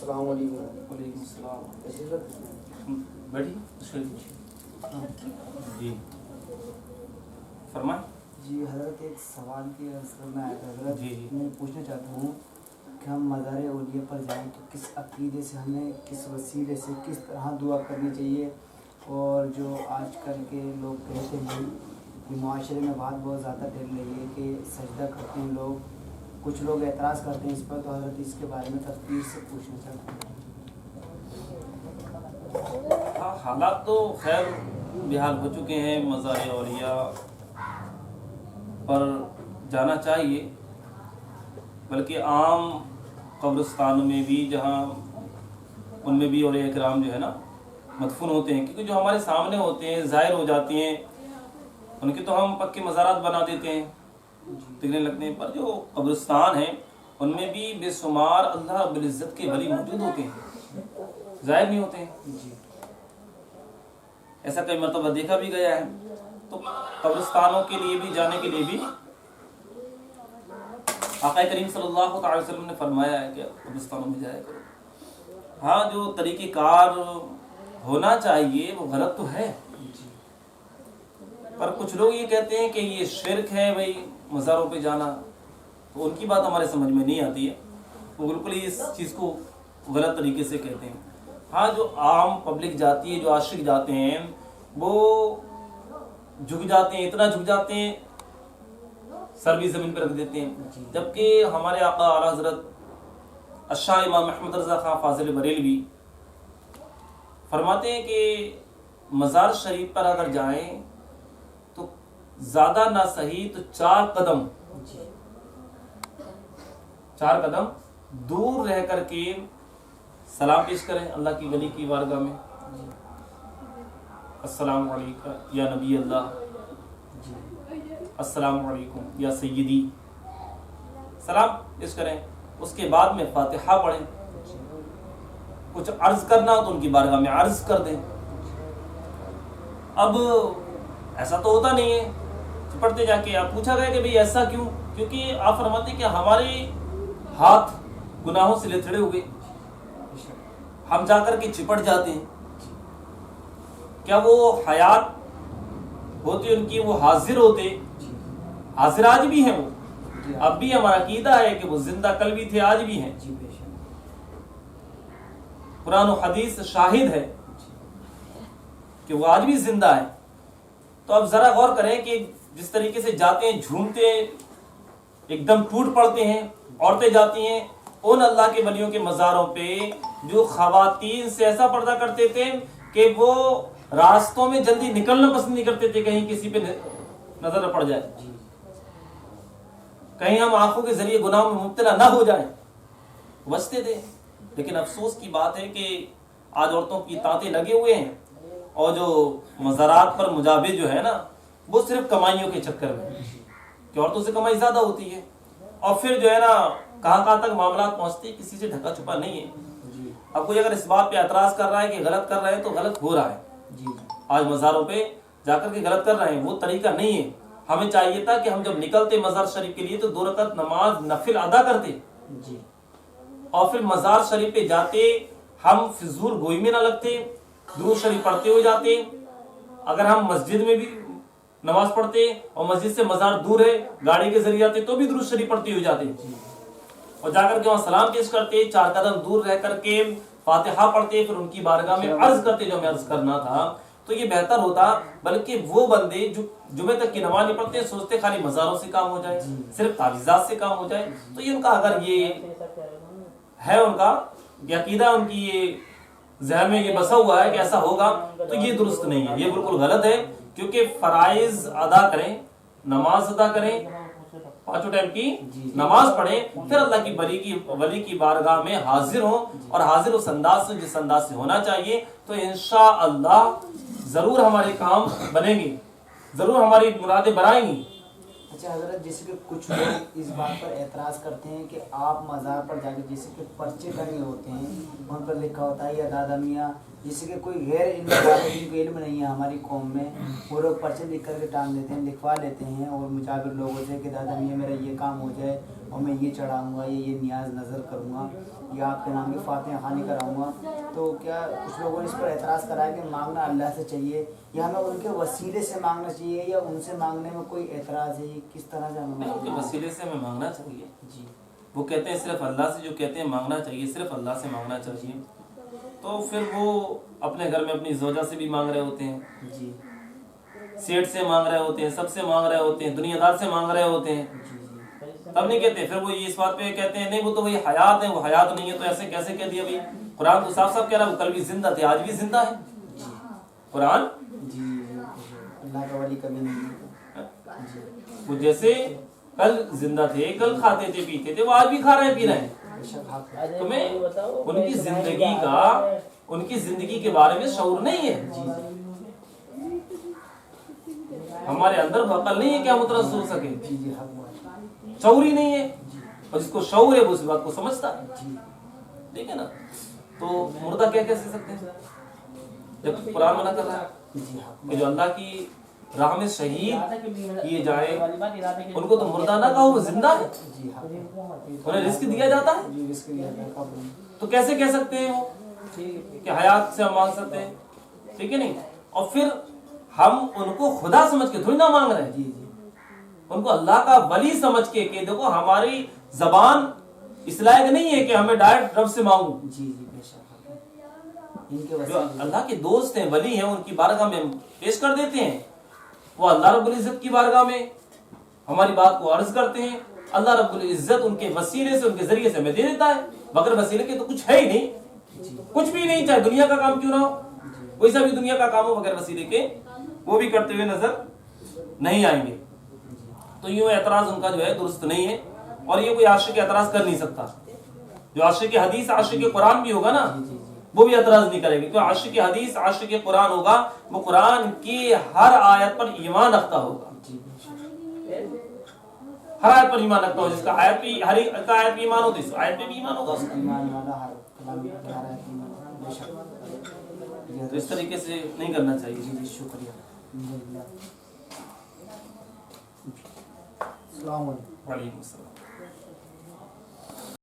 अस्सलाम वालेकुम। वालेकुम अस्सलाम। बैठिए जी, फरमाएं। जी हज़रत, एक सवाल की अर्ज़ करना आया था हज़रत। जी जी। मैं पूछना चाहता हूँ कि हम मज़ार औलिया पर जाएँ तो किस अक़ीदे से, हमें किस वसीले से, किस तरह दुआ करनी चाहिए। और जो आजकल के लोग कहते हैं कि माशरे में बात बहुत ज़्यादा फैल रही है कि सजदा करते हैं लोग, कुछ लोग एतराज़ करते हैं इस पर, तो हज़रत इसके बारे में तफ़सील से पूछना चाहता हूँ। हाँ, हालात तो खैर बेहाल हो चुके हैं। मज़ार औलिया पर जाना चाहिए, बल्कि आम कब्रिस्तान में भी, जहाँ उनमें भी औलिया किराम जो है ना मदफून होते हैं, क्योंकि जो हमारे सामने होते हैं ज़ाहिर हो जाती हैं, उनके तो हम पक्के मज़ारात बना देते हैं दिखने लगने पर। जो कब्रिस्तान हैं उनमें भी बेशुमार अल्लाह रब्बुल इज़्ज़त के वली मौजूद होते हैं, ज़ाहिर नहीं होते हैं। ऐसा कई मरतबा देखा भी गया है। तो कब्रिस्तानों के लिए भी, जाने के लिए भी आक़ा करीम सल्लल्लाहु अलैहि वसल्लम ने फरमाया है कि कब्रिस्तानों में जाया करो। हाँ, जो तरीक़ेकार होना चाहिए वो गलत तो है, पर कुछ लोग ये कहते हैं कि ये शिर्क है भाई मज़ारों पे जाना, तो उनकी बात हमारे समझ में नहीं आती है। वो बिल्कुल ही इस चीज़ को गलत तरीके से कहते हैं। हाँ, जो आम पब्लिक जाती है, जो आशिक जाते हैं, वो झुक जाते हैं, इतना झुक जाते हैं सर भी ज़मीन पर रख देते हैं। जबकि हमारे आका आला हज़रत अशाह इमाम अहमद रज़ा खां फाज़िल बरेलवी फरमाते हैं कि मज़ार शरीफ पर अगर जाएं तो ज़्यादा ना सही तो 4 कदम दूर रह करके सलाम पेश करें अल्लाह की वली की बारगाह में। अस्सलामु अलैका या नबी अल्लाह, अस्सलामु अलैकुम या सय्यदी, सलाम पेश करें। उसके बाद में फातिहा पढ़ें। कुछ अर्ज करना हो तो उनकी बारगाह में अर्ज कर दें। अब ऐसा तो होता नहीं है, चिपटते जाके। आप पूछा गया कि भाई ऐसा क्यों? क्योंकि आप फरमाते कि हमारे हाथ गुनाहों से लथड़े हुए, हम जाकर के चिपट जाते हैं। क्या वो हयात होती उनकी, वो हाजिर होते? हाजिर आज भी हैं वो, अब भी हमारा अकीदा है कि वो जिंदा कल भी थे, आज भी हैं। कुरान और हदीस शाहिद है कि वो आज भी जिंदा है। तो अब जरा गौर करें कि जिस तरीके से जाते हैं, झूमते हैं, एकदम टूट पड़ते हैं, औरतें जाती हैं उन अल्लाह के वलियों के मज़ारों पे जो ख़वातीन से ऐसा पर्दा करते थे कि वो रास्तों में जल्दी निकलना पसंद नहीं करते थे, कहीं किसी पे नजर न पड़ जाए, कहीं हम आंखों के जरिए गुनाह में मुब्तला ना हो जाए, बचते थे। लेकिन अफसोस की बात है कि आज औरतों की तांते लगे हुए हैं, और जो मज़ारात पर मुजाबिर जो है ना, वो सिर्फ कमाइयों के चक्कर में, कि औरतों से कमाई ज़्यादा होती है, और फिर जो है ना कहाँ तक मामला पहुँचते, किसी से ढका छुपा नहीं है। अब कोई अगर इस बात पे एतराज़ कर रहा है कि गलत कर रहे हैं, तो गलत हो रहा है। आज मज़ारों पे जाकर के गलत कर रहे हैं, वो तरीका नहीं है। हमें चाहिए था कि हम जब निकलते मज़ार शरीफ के लिए तो 2 रकात नमाज नफिल अदा करते जी, और फिर मज़ार शरीफ पे जाते, हम फिजूल गोई में ना लगते, दुरूद शरीफ पढ़ते हुए जाते। अगर हम मस्जिद में भी नमाज पढ़ते और मस्जिद से मज़ार दूर है, गाड़ी के जरिए आते, तो भी दुरूद शरीफ पढ़ते हुए जाते, और जाकर के वहाँ सलाम पेश करते, 4 कदम दूर रह करके फातिहा पढ़ते, फिर उनकी बारगाह में अर्ज करते जो हमें अर्ज करना था। तो ये बेहतर होता। बल्कि वो बंदे जो जुमे तक की नमाज नहीं पढ़ते, सोचते खाली मज़ारों से काम हो जाए, सिर्फ तावीज़ात से काम हो जाए। तो ये उनका, अगर ये है उनका अकीदा, उनकी ये ज़हन में ये बसा हुआ है कि ऐसा होगा, तो ये दुरुस्त नहीं है, ये बिल्कुल गलत है। क्योंकि फ़राइज़ अदा करें, नमाज अदा करें, 5 टाइम की नमाज पढ़ें, फिर अल्लाह की वली की बारगाह में हाजिर हो, और हाजिर उस अंदाज से, जिस अंदाज से होना चाहिए। तो इंशाअल्लाह जरूर हमारे काम बनेंगे, जरूर हमारी मुरादें बनाएंगी। अच्छा हज़रत, जैसे कि कुछ लोग इस बात पर एतराज़ करते हैं कि आप मज़ार पर जाके, जैसे कि पर्चे टंगे होते हैं, उन पर लिखा होता है या दादा मियाँ जैसे कि कोई गैर इल्म वाले जिनको इल्म नहीं है हमारी कौम में, वो लोग पर्चे लिख करके टांग देते हैं, लिखवा लेते हैं और मुजाबिर लोगों से कि दादा मियाँ मेरा ये काम हो जाए और मैं ये चढ़ाऊँगा, ये नियाज नज़र करूँगा, या आपके नाम की फातिहा खानी कराऊँगा। तो क्या कुछ लोगों ने इस पर एतराज़ करा है कि मांगना अल्लाह से चाहिए या हमें उनके वसीले से मांगना चाहिए, या उनसे मांगने में कोई एतराज़ है, किस तरह से हमें उनके वसीले से हमें मांगना चाहिए जी। वो कहते हैं सिर्फ अल्लाह से, जो कहते हैं मांगना चाहिए सिर्फ अल्लाह से मांगना चाहिए, तो फिर वो अपने घर में अपनी ज़ौजा से भी मांग रहे होते हैं जी सेठ से मांग रहे होते हैं, सबसे मांग रहे होते हैं, दुनियादार से मांग रहे होते हैं, तब नहीं कहते। फिर वो ये इस बात पे कहते हैं नहीं वो तो वही हयात है, वो हयात नहीं है, तो ऐसे कैसे कह दिया भाई? कुरान तो साफ साफ कह रहा है वो कल भी जिंदा थे आज भी जिंदा है कुरान जी। अल्लाह का वली कभी नहीं वो जैसे कल जिंदा थे, कल खाते थे पीते थे, वो आज भी खा रहे हैं पी रहे हैं। तुम्हें उनकी जिंदगी के बारे में शऊर नहीं है, हमारे अंदर अकल नहीं है क्या मुतरस हो सके, शऊर ही नहीं है, और जिसको शऊर है वो इस बात को समझता है, ठीक है ना। तो मुर्दा क्या कह सकते हैं जब कुरान मना कर रहा है कि जो अल्लाह की राह में शहीद किए जाए उनको तो मुर्दा ना कहो, वो जिंदा है, उन्हें रिस्क दिया जाता है, तो कैसे कह सकते हैं वो कि हयात से हम मांग सकते हैं, ठीक है नहीं। और फिर हम उनको खुदा समझ के थोड़ी ना मांग रहे हैं, उनको अल्लाह का वली समझ के कि देखो हमारी जबान इस लायक नहीं है कि हमें डायरेक्ट रब से मांगू। जो अल्लाह के दोस्त हैं, वली हैं, उनकी बारगाह में पेश कर देते हैं, वो अल्लाह रब्बुल इज्जत की बारगाह में हमारी बात को अर्ज करते हैं, अल्लाह रब्बुल इज्जत उनके वसीले से उनके जरिए से हमें दे देता है। बगैर वसीले के तो कुछ है ही नहीं, कुछ भी नहीं, चाहे दुनिया का काम क्यों ना हो, कोई सा भी दुनिया का काम हो, बगैर वसीले के वो भी करते हुए नजर नहीं आएंगे। तो यूं एतराज उनका जो है दुरुस्त नहीं है, और ये कोई आशिक एतराज कर नहीं सकता। जो आशिक हदीस आशिक कुरान भी होगा ना वो भी एतराज नहीं करेगा, क्योंकि आशिक हदीस आशिक कुरान होगा, वो कुरान की हर आयत पर ईमान रखता होगा, हर आयत पर ईमान रखता होगा, जिसका आयत पे हर एक आयत पे ईमान हो तो इस आयत पे भी ईमान होगा उसका। तो इस तरीके से नहीं करना चाहिए। शुक्रिया। वालेकुम अस्सलाम।